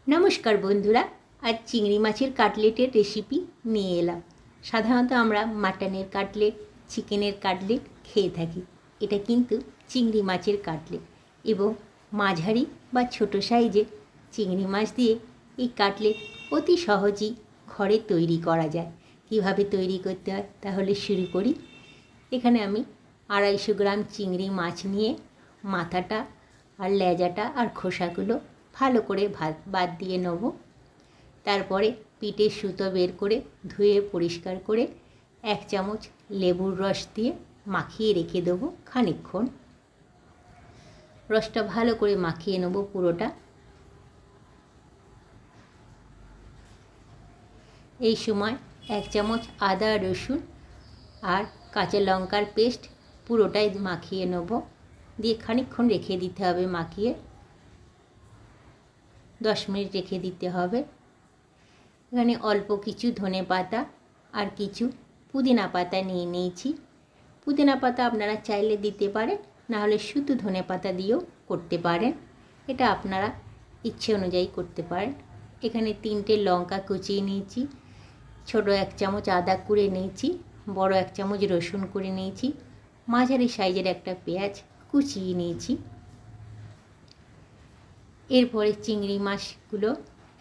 নমস্কার বন্ধুরা, আজ চিংড়ি মাছের কাটলেটের রেসিপি নিয়ে এলাম। সাধারণত আমরা মাটনের কাটলেট, চিকেনের কাটলেট খেয়ে থাকি। এটা কিন্তু চিংড়ি মাছের কাটলেট এবং মাঝারি বা ছোট সাইজের চিংড়ি মাছ দিয়ে এই কাটলেট অতি সহজেই ঘরে তৈরি করা যায়। কিভাবে তৈরি করতে হয় তাহলে শুরু করি। এখানে আমি 250 গ্রাম চিংড়ি মাছ নিয়ে মাথাটা আর লেজাটা আর খোসাগুলো ভালো করে বাদ দিয়ে নেব। তারপরে পিঠের সুতো বের করে ধুয়ে পরিষ্কার করে 1 চামচ লেবুর রস দিয়ে মাখিয়ে রেখে দেবো খানিকক্ষণ। রসটা ভালো করে মাখিয়ে নেব পুরোটা। এই সময় 1 চামচ আদা রসুন আর কাঁচা লঙ্কার পেস্ট পুরোটাই মাখিয়ে নেব, দিয়ে খানিকক্ষণ রেখে দিতে হবে। মাখিয়ে 10 মিনিট রেখে দিতে হবে। এখানে অল্প কিছু ধনে পাতা আর কিছু পুদিনা পাতা নিয়ে নিয়েছি। পুদিনা পাতা আপনারা চাইলে দিতে পারেন, নাহলে শুধু ধনে পাতা দিয়েও করতে পারেন। এটা আপনারা ইচ্ছে অনুযায়ী করতে পারেন। এখানে 3টে লঙ্কা কুচিয়ে নিয়েছি, ছোট 1 চামচ আদা কুড়ে নিয়েছি, বড় 1 চামচ রসুন কুড়ে নিয়েছি, মাঝারি সাইজের একটা পেঁয়াজ কুচিয়ে নিয়েছি। এরপরে চিংড়ি মাছগুলো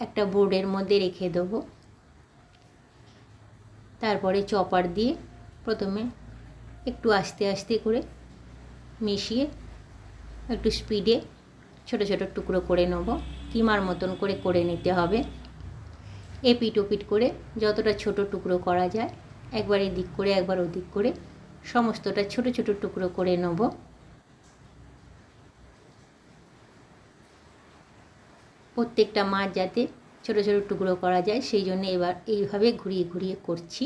একটা বোর্ডের মধ্যে রেখে দেবো। তারপরে চপার দিয়ে প্রথমে একটু আস্তে আস্তে করে মিশিয়ে একটু স্পিডে ছোট ছোট টুকরো করে নেব। কিমার মতন করে করে নিতে হবে। এপিট ওপিট করে যতটা ছোট টুকরো করা যায়, একবার এদিক করে একবার ওদিক করে সমস্তটা ছোট ছোট টুকরো করে নেব। প্রত্যেকটা মাছ যাতে ছোট ছোট টুকরো করা যায় সেই জন্য এবার এইভাবে ঘুরিয়ে ঘুরিয়ে করছি।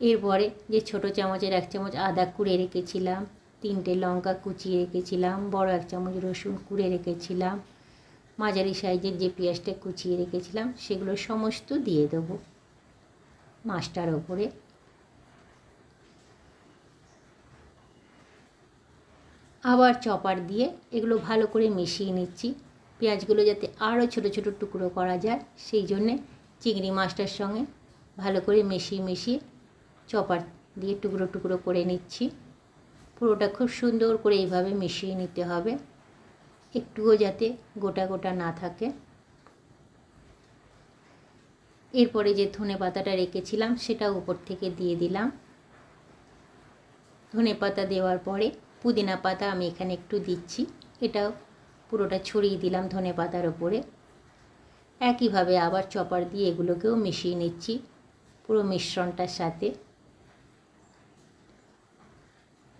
এরপরে যে ছোট চামচের 1 চামচ আদা কুড়ে রেখেছিলাম, 3টে লঙ্কা কুচিয়ে রেখেছিলাম, বড় 1 চামচ রসুন কুড়ে রেখেছিলাম, মাঝারি সাইজের যে পেঁয়াজটা কুচিয়ে রেখেছিলাম সেগুলো সমস্ত দিয়ে দেবো মাছটার ওপরে। আবার চপার দিয়ে এগুলো ভালো করে মিশিয়ে নিচ্ছি। পেঁয়াজগুলো যাতে আরও ছোট ছোট টুকরো করা যায় সেই জন্যে চিংড়ি মাছটার সঙ্গে ভালো করে মিশিয়ে মিশিয়ে চপার দিয়ে টুকরো টুকরো করে নিচ্ছি। পুরোটা খুব সুন্দর করে এইভাবে মিশিয়ে নিতে হবে, একটুও যাতে গোটা গোটা না থাকে। এরপরে যে ধনে পাতাটা রেখেছিলাম সেটা উপর থেকে দিয়ে দিলাম। ধনে পাতা দেওয়ার পরে পুদিনা পাতা আমি এখানে একটু দিচ্ছি, এটাও পুরোটা ছড়িয়ে দিলাম ধনে পাতার ওপরে। একইভাবে আবার চপার দিয়ে এগুলোকেও মিশিয়ে নিচ্ছি পুরো মিশ্রণটার সাথে।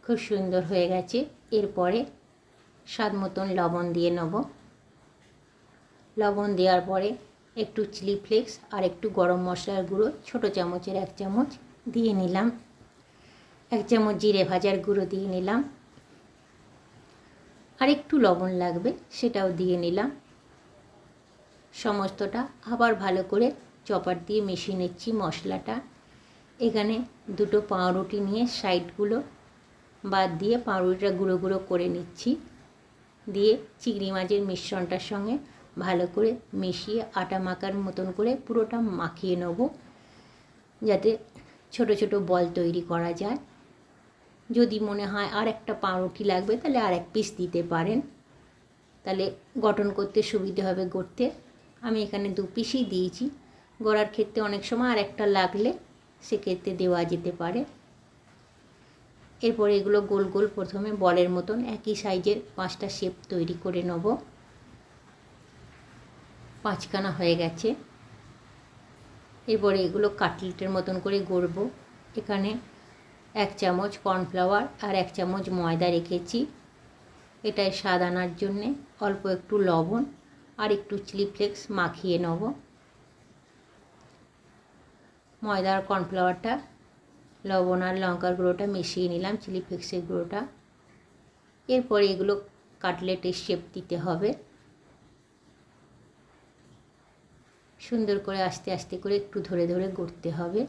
খুব সুন্দর হয়ে গেছে। এরপরে স্বাদ মতন লবণ দিয়ে নেব। লবণ দেওয়ার পরে একটু চিলি ফ্লেক্স আর একটু গরম মশলার গুঁড়ো ছোট চামচের 1 চামচ দিয়ে নিলাম। 1 চামচ জিরে ভাজার গুঁড়ো দিয়ে নিলাম। আর একটু লবণ লাগবে সেটাও দিয়ে নিলাম। সমস্তটা আবার ভালো করে চপার দিয়ে মিশিয়ে নিচ্ছি মশলাটা। এখানে 2টো পাউরুটি নিয়ে সাইডগুলো বাদ দিয়ে পাউরুটিটা গুঁড়ো গুঁড়ো করে নিচ্ছি। দিয়ে চিংড়ি মাছের মিশ্রণটার সঙ্গে ভালো করে মিশিয়ে আটা মাখার মতন করে পুরোটা মাখিয়ে নেব, যাতে ছোট ছোট বল তৈরি করা যায়। যদি মনে হয় আর একটা পাউরুটি লাগবে তাহলে আর 1 পিস দিতে পারেন, তাহলে গঠন করতে সুবিধে হবে গড়তে। আমি এখানে 2 পিসই দিয়েছি। গড়ার ক্ষেত্রে অনেক সময় আর একটা লাগলে সেক্ষেত্রে দেওয়া যেতে পারে। এরপরে এগুলো গোল গোল প্রথমে বলের মতন একই সাইজের 5টা শেপ তৈরি করে নেব। 5খানা হয়ে গেছে। এরপরে এগুলো কাটলেটের মতন করে গড়ব। এখানে 1 চামচ কর্নফ্লাওয়ার আর 1 চামচ ময়দা রেখেছি। এটায় স্বাদ আনার জন্যে অল্প একটু লবণ আর একটু চিলি ফ্লেক্স মাখিয়ে নেব। ময়দা আর কর্নফ্লাওয়ারটা, লবণ আর লঙ্কার গুঁড়োটা মিশিয়ে নিলাম, চিলি ফ্লেক্সের গুঁড়োটা। এরপরে এগুলো কাটলেটের শেপ দিতে হবে। সুন্দর করে আস্তে আস্তে করে একটু ধরে ধরে গড়তে হবে।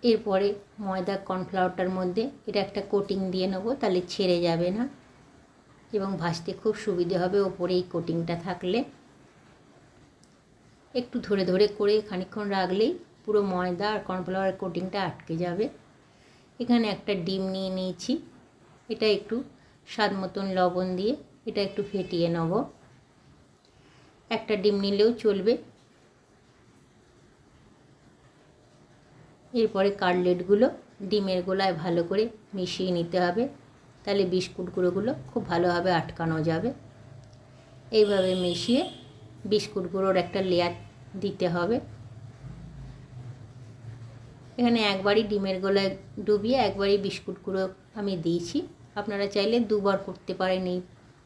এরপরে ময়দা কর্নফ্লাওয়ারটার মধ্যে এটা একটা কোটিং দিয়ে নেবো, তাহলে ছেড়ে যাবে না এবং ভাজতে খুব সুবিধে হবে ওপরে এই কোটিংটা থাকলে। একটু ধরে ধরে করে খানিকক্ষণ রাখলেই পুরো ময়দা আর কর্নফ্লাওয়ার কোটিংটা আটকে যাবে। এখানে একটা ডিম নিয়ে নিয়েছি, এটা একটু স্বাদ মতন লবণ দিয়ে এটা একটু ফেটিয়ে নেব। একটা ডিম নিলেও চলবে। এরপরে কাটলেটগুলো ডিমের গোলায় ভালো করে মিশিয়ে নিতে হবে, তাহলে বিস্কুট গুঁড়োগুলো খুব ভালোভাবে আটকানো যাবে। এইভাবে মিশিয়ে বিস্কুট গুঁড়োর একটা লেয়ার দিতে হবে। এখানে একবারই ডিমের গোলায় ডুবিয়ে একবারই বিস্কুট গুঁড়ো আমি দিয়েছি। আপনারা চাইলে দুবার করতে পারেন এই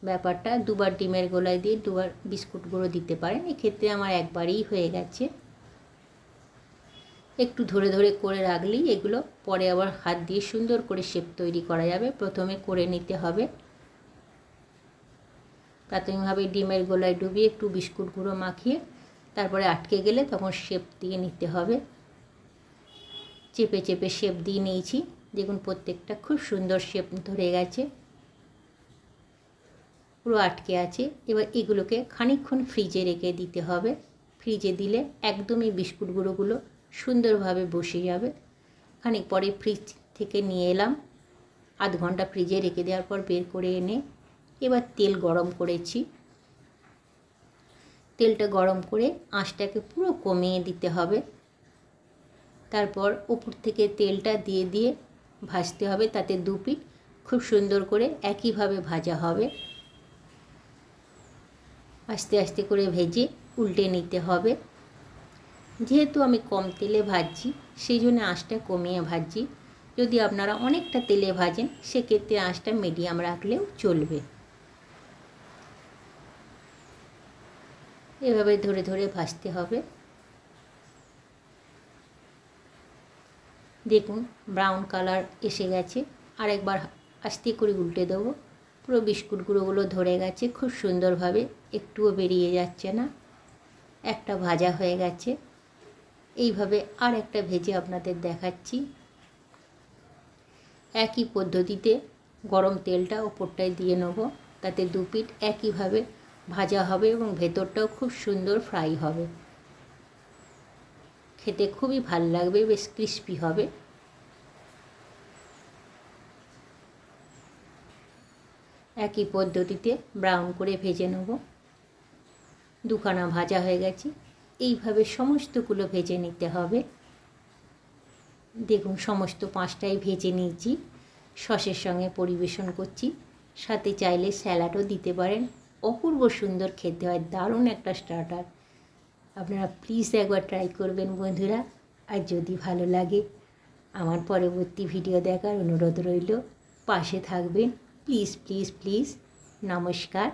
ব্যাপারটা, দুবার ডিমের গোলায় দিয়ে দুবার বিস্কুট গুঁড়ো দিতে পারেন। এক্ষেত্রে আমার একবারই হয়ে গেছে। একটু ধরে ধরে করে রাখলেই এগুলো পরে আবার হাত দিয়ে সুন্দর করে শেপ তৈরি করা যাবে। প্রথমে করে নিতে হবে, প্রাথমিকভাবে ডিমের গোলায় ডুবিয়ে একটু বিস্কুট গুঁড়ো মাখিয়ে তারপরে আটকে গেলে তখন শেপ দিয়ে নিতে হবে। চেপে চেপে শেপ দিয়ে নিয়েছি, দেখুন প্রত্যেকটা খুব সুন্দর শেপ ধরে গেছে, পুরো আটকে আছে। এবার এগুলোকে খানিকক্ষণ ফ্রিজে রেখে দিতে হবে। ফ্রিজে দিলে একদমই বিস্কুট গুঁড়োগুলো সুন্দরভাবে বসে যাবে। খানিক পরে ফ্রিজ থেকে নিয়ে এলাম, আধ ঘন্টা ফ্রিজে রেখে দেওয়ার পর বের করে এনে এবার তেল গরম করেছি। তেলটা গরম করে আঁচটাকে পুরো কমিয়ে দিতে হবে। তারপর উপর থেকে তেলটা দিয়ে দিয়ে ভাজতে হবে, তাতে দু পিঠ খুব সুন্দর করে একইভাবে ভাজা হবে। আস্তে আস্তে করে ভেজে উল্টে নিতে হবে। যেহেতু আমি কম তেলে ভাজছি সেই জন্য আঁচটা কমিয়ে ভাজছি। যদি আপনারা অনেকটা তেলে ভাজেন সেক্ষেত্রে আঁচটা মিডিয়াম রাখলেও চলবে। এভাবে ধরে ধরে ভাজতে হবে। দেখুন ব্রাউন কালার এসে গেছে। আরেকবার আস্তে করে উল্টে দেবো। পুরো বিস্কুট গুঁড়োগুলো ধরে গেছে খুব সুন্দরভাবে, একটুও বেরিয়ে যাচ্ছে না। একটা ভাজা হয়ে গেছে। এইভাবে আর একটা ভেজে আপনাদের দেখাচ্ছি। একই পদ্ধতিতে গরম তেলটা ওপরটায় দিয়ে নেব, তাতে দু পিঠ একইভাবে ভাজা হবে এবং ভেতরটাও খুব সুন্দর ফ্রাই হবে। খেতে খুবই ভালো লাগবে, বেশ ক্রিস্পি হবে। একই পদ্ধতিতে ব্রাউন করে ভেজে নেব। দুখানা ভাজা হয়ে গেছে। এইভাবে সমস্তগুলো ভেজে নিতে হবে। দেখুন সমস্ত পাঁচটাই ভেজে নিয়েছি। সসের সঙ্গে পরিবেশন করছি, সাথে চাইলে স্যালাডও দিতে পারেন। অপূর্ব সুন্দর খেতে হয়, দারুণ একটা স্টার্টার। আপনারা প্লিজ একবার ট্রাই করবেন বন্ধুরা। আর যদি ভালো লাগে আমার পরবর্তী ভিডিও দেখার অনুরোধ রইল। পাশে থাকবেন প্লিজ প্লিজ প্লিজ। নমস্কার।